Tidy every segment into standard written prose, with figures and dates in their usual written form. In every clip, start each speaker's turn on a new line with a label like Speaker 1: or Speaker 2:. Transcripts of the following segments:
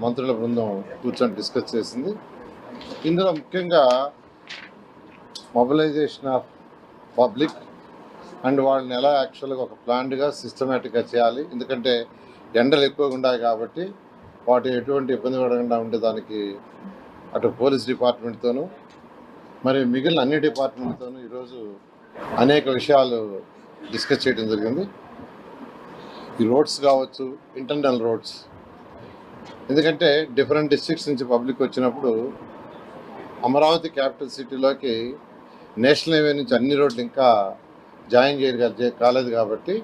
Speaker 1: మంత్రుల బృందం కూర్చొని డిస్కస్ చేసింది. ఇందులో ముఖ్యంగా మొబిలైజేషన్ ఆఫ్ పబ్లిక్ అండ్ వాళ్ళని ఎలా యాక్చువల్గా ఒక ప్లాన్డ్గా సిస్టమేటిక్గా చేయాలి. ఎందుకంటే ఎండలు ఎక్కువగా ఉన్నాయి కాబట్టి వాటి ఎటువంటి ఇబ్బంది పడకుండా ఉండేదానికి అటు పోలీస్ డిపార్ట్మెంట్తోనూ మరి మిగిలిన అన్ని డిపార్ట్మెంట్తోనూ ఈరోజు అనేక విషయాలు డిస్కస్ చేయడం జరిగింది. ఈ రోడ్స్ కావచ్చు, ఇంటర్నల్ రోడ్స్, ఎందుకంటే డిఫరెంట్ డిస్ట్రిక్ట్స్ నుంచి పబ్లిక్ వచ్చినప్పుడు అమరావతి క్యాపిటల్ సిటీలోకి నేషనల్ హైవే నుంచి అన్ని రోడ్లు ఇంకా జాయిన్ కాలేదు కాబట్టి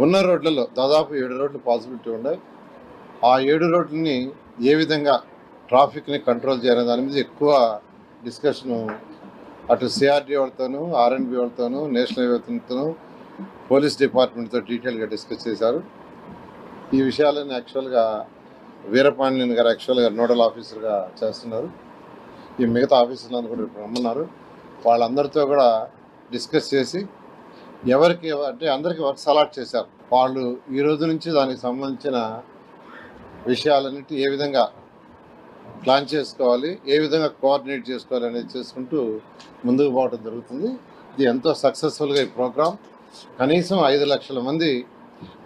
Speaker 1: ఉన్న రోడ్లలో దాదాపు 7 రోడ్లు పాసిబిలిటీ ఉన్నాయి. ఆ 7 రోడ్లని ఏ విధంగా ట్రాఫిక్ని కంట్రోల్ చేయాలనే దాని మీద ఎక్కువ డిస్కషను అటు సిఆర్డీ వాళ్ళతోనూ, ఆర్ఎండ్బి వాళ్ళతోనూ, నేషనల్ హైవేతోనూ, పోలీస్ డిపార్ట్మెంట్తో డీటెయిల్గా డిస్కస్ చేశారు. ఈ విషయాలను యాక్చువల్గా వీరపాండ్యన్ గారు యాక్చువల్గా నోడల్ ఆఫీసర్గా చేస్తున్నారు. ఈ మిగతా ఆఫీసర్లను కూడా ఇప్పుడు రమ్మన్నారు. వాళ్ళందరితో కూడా డిస్కస్ చేసి ఎవరికి అంటే అందరికీ వర్క్స్ అలాట్ చేశారు. వాళ్ళు ఈ రోజు నుంచి దానికి సంబంధించిన విషయాలన్నిటి ఏ విధంగా ప్లాన్ చేసుకోవాలి, ఏ విధంగా కోఆర్డినేట్ చేసుకోవాలి అనేది చేసుకుంటూ ముందుకు పోవడం జరుగుతుంది. ఇది ఎంతో సక్సెస్ఫుల్గా ఈ ప్రోగ్రాం. కనీసం 5 లక్షల మంది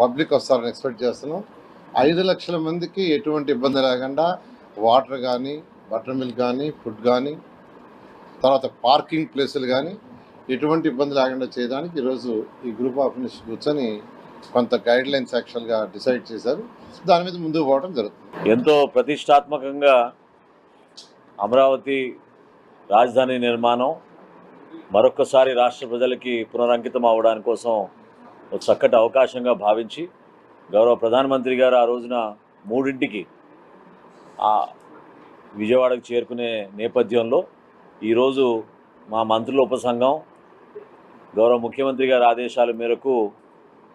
Speaker 1: పబ్లిక్ వస్తారని ఎక్స్పెక్ట్ చేస్తున్నాం. 5 లక్షల మందికి ఎటువంటి ఇబ్బంది లేకుండా వాటర్ కానీ, బటర్ మిల్క్ కానీ, ఫుడ్ కానీ, తర్వాత పార్కింగ్ ప్లేసులు కానీ ఎటువంటి ఇబ్బంది లేకుండా చేయడానికి ఈరోజు ఈ గ్రూప్ ఆఫ్ మినిస్టర్స్ కూర్చొని కొంత గైడ్ లైన్స్ యాక్చువల్గా డిసైడ్ చేశారు. దాని మీద ముందుకు పోవడం జరుగుతుంది.
Speaker 2: ఎంతో ప్రతిష్టాత్మకంగా అమరావతి రాజధాని నిర్మాణం మరొక్కసారి రాష్ట్ర ప్రజలకి పునరంకితం అవడానికి కోసం ఒక చక్కటి అవకాశంగా భావించి గౌరవ ప్రధానమంత్రి గారు ఆ రోజున 3ంటికి విజయవాడకు చేరుకునే నేపథ్యంలో ఈరోజు మా మంత్రుల ఉపసంఘం గౌరవ ముఖ్యమంత్రి గారి ఆదేశాల మేరకు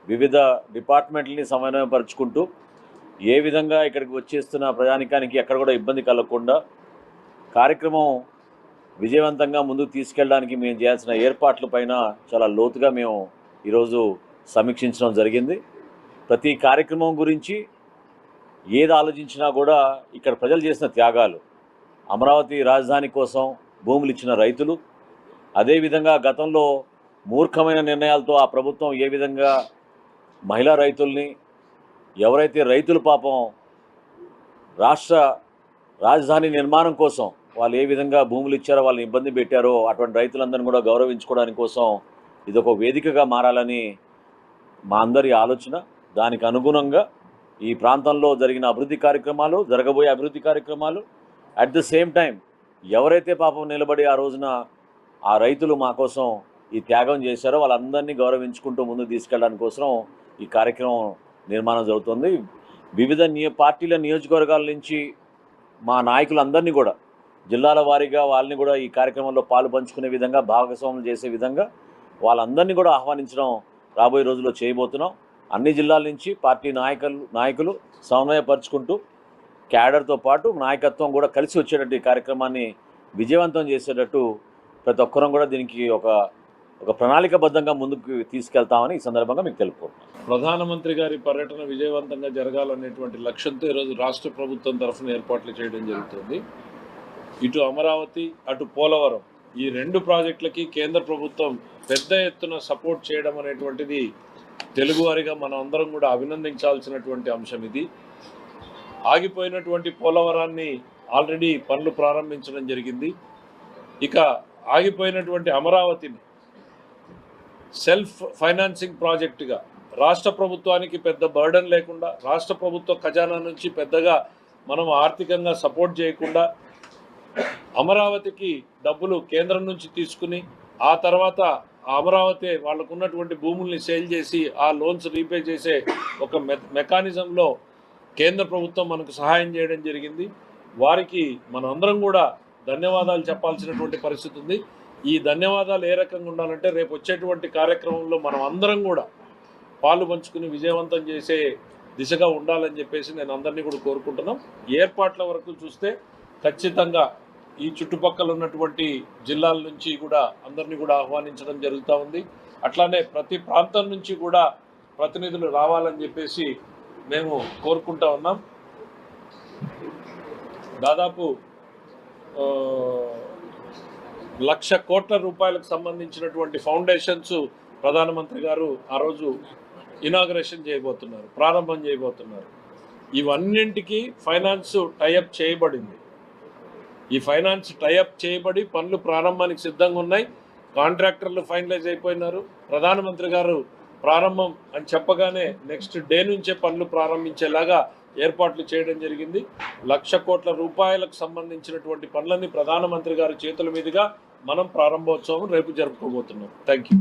Speaker 2: వివిధ డిపార్ట్మెంట్లని సమన్వయపరుచుకుంటూ ఏ విధంగా ఇక్కడికి వచ్చేస్తున్న ప్రజానికానికి ఎక్కడ కూడా ఇబ్బంది కలగకుండా కార్యక్రమం విజయవంతంగా ముందుకు తీసుకెళ్ళడానికి మేము చేయాల్సిన ఏర్పాట్ల పైన చాలా లోతుగా మేము ఈరోజు సమీక్షించడం జరిగింది. ప్రతి కార్యక్రమం గురించి ఏది ఆలోచించినా కూడా ఇక్కడ ప్రజలు చేసిన త్యాగాలు, అమరావతి రాజధాని కోసం భూములు ఇచ్చిన రైతులు, అదేవిధంగా గతంలో మూర్ఖమైన నిర్ణయాలతో ఆ ప్రభుత్వం ఏ విధంగా మహిళా రైతుల్ని, ఎవరైతే రైతులు పాపం రాష్ట్ర రాజధాని నిర్మాణం కోసం వాళ్ళు ఏ విధంగా భూములు ఇచ్చారో వాళ్ళని ఇబ్బంది పెట్టారో అటువంటి రైతులందరినీ కూడా గౌరవించుకోవడానికి కోసం ఇదొక వేదికగా మారాలని మా అందరి ఆలోచన. దానికి అనుగుణంగా ఈ ప్రాంతంలో జరిగిన అభివృద్ధి కార్యక్రమాలు, జరగబోయే అభివృద్ధి కార్యక్రమాలు, అట్ ద సేమ్ టైం ఎవరైతే పాపం నిలబడి ఆ రోజున ఆ రైతులు మా కోసం ఈ త్యాగం చేశారో వాళ్ళందరినీ గౌరవించుకుంటూ ముందుకు తీసుకెళ్ళడానికి కోసం ఈ కార్యక్రమం నిర్మాణం జరుగుతుంది. వివిధ పార్టీల నియోజకవర్గాల నుంచి మా నాయకులందరినీ కూడా జిల్లాల వారీగా వాళ్ళని కూడా ఈ కార్యక్రమంలో పాలు పంచుకునే విధంగా, భాగస్వాములు చేసే విధంగా వాళ్ళందరినీ కూడా ఆహ్వానించడం రాబోయే రోజుల్లో చేయబోతున్నాం. అన్ని జిల్లాల నుంచి పార్టీ నాయకులు సమన్వయపరుచుకుంటూ క్యాడర్తో పాటు నాయకత్వం కూడా కలిసి వచ్చేటట్టు ఈ కార్యక్రమాన్ని విజయవంతం చేసేటట్టు ప్రతి ఒక్కరం కూడా దీనికి ఒక ప్రణాళికబద్ధంగా ముందుకు తీసుకెళ్తామని ఈ సందర్భంగా మీకు తెలుపుకుంటున్నాను.
Speaker 3: ప్రధానమంత్రి గారి పర్యటన విజయవంతంగా జరగాలనేటువంటి లక్ష్యంతో ఈరోజు రాష్ట్ర ప్రభుత్వం తరఫున ఏర్పాట్లు చేయడం జరుగుతుంది. ఇటు అమరావతి, అటు పోలవరం, ఈ 2 ప్రాజెక్టులకి కేంద్ర ప్రభుత్వం పెద్ద ఎత్తున సపోర్ట్ చేయడం అనేటువంటిది తెలుగువారిగా మనం అందరం కూడా అభినందించాల్సినటువంటి అంశం. ఇది ఆగిపోయినటువంటి పోలవరాన్ని ఆల్రెడీ పనులు ప్రారంభించడం జరిగింది. ఇక ఆగిపోయినటువంటి అమరావతిని సెల్ఫ్ ఫైనాన్సింగ్ ప్రాజెక్టుగా రాష్ట్ర ప్రభుత్వానికి పెద్ద బర్డన్ లేకుండా, రాష్ట్ర ప్రభుత్వ ఖజానా నుంచి పెద్దగా మనం ఆర్థికంగా సపోర్ట్ చేయకుండా అమరావతికి డబ్బులు కేంద్రం నుంచి తీసుకుని ఆ తర్వాత అమరావతి వాళ్ళకు ఉన్నటువంటి భూముల్ని సేల్ చేసి ఆ లోన్స్ రీపే చేసే ఒక మెకానిజంలో కేంద్ర ప్రభుత్వం మనకు సహాయం చేయడం జరిగింది. వారికి మనం అందరం కూడా ధన్యవాదాలు చెప్పాల్సినటువంటి పరిస్థితి ఉంది. ఈ ధన్యవాదాలు ఏ రకంగా ఉండాలంటే రేపు వచ్చేటువంటి కార్యక్రమంలో మనం అందరం కూడా పాలు పంచుకుని విజయవంతం చేసే దిశగా ఉండాలని చెప్పేసి నేను అందరినీ కూడా కోరుకుంటున్నాం. ఏర్పాట్ల వరకు చూస్తే ఖచ్చితంగా ఈ చుట్టుపక్కల ఉన్నటువంటి జిల్లాల నుంచి కూడా అందరినీ కూడా ఆహ్వానించడం జరుగుతూ ఉంది. అట్లానే ప్రతి ప్రాంతం నుంచి కూడా ప్రతినిధులు రావాలని చెప్పేసి మేము కోరుకుంటా ఉన్నాం. దాదాపు 1,00,000 కోట్ల రూపాయలకు సంబంధించినటువంటి ఫౌండేషన్స్ ప్రధానమంత్రి గారు ఆ రోజు ఇనాగరేషన్ చేయబోతున్నారు, ప్రారంభం చేయబోతున్నారు. ఇవన్నింటికి ఫైనాన్స్ టైఅప్ చేయబడింది. ఈ ఫైనాన్స్ టైఅప్ చేయబడి పనులు ప్రారంభానికి సిద్ధంగా ఉన్నాయి. కాంట్రాక్టర్లు ఫైనలైజ్ అయిపోయినారు. ప్రధానమంత్రి గారు ప్రారంభం అని చెప్పగానే నెక్స్ట్ డే నుంచే పనులు ప్రారంభించేలాగా ఏర్పాట్లు చేయడం జరిగింది. 1,00,000 కోట్ల రూపాయలకు సంబంధించినటువంటి పనులన్నీ ప్రధానమంత్రి గారి చేతుల మీదుగా మనం ప్రారంభోత్సవం రేపు జరుపుకోబోతున్నాం. Thank you.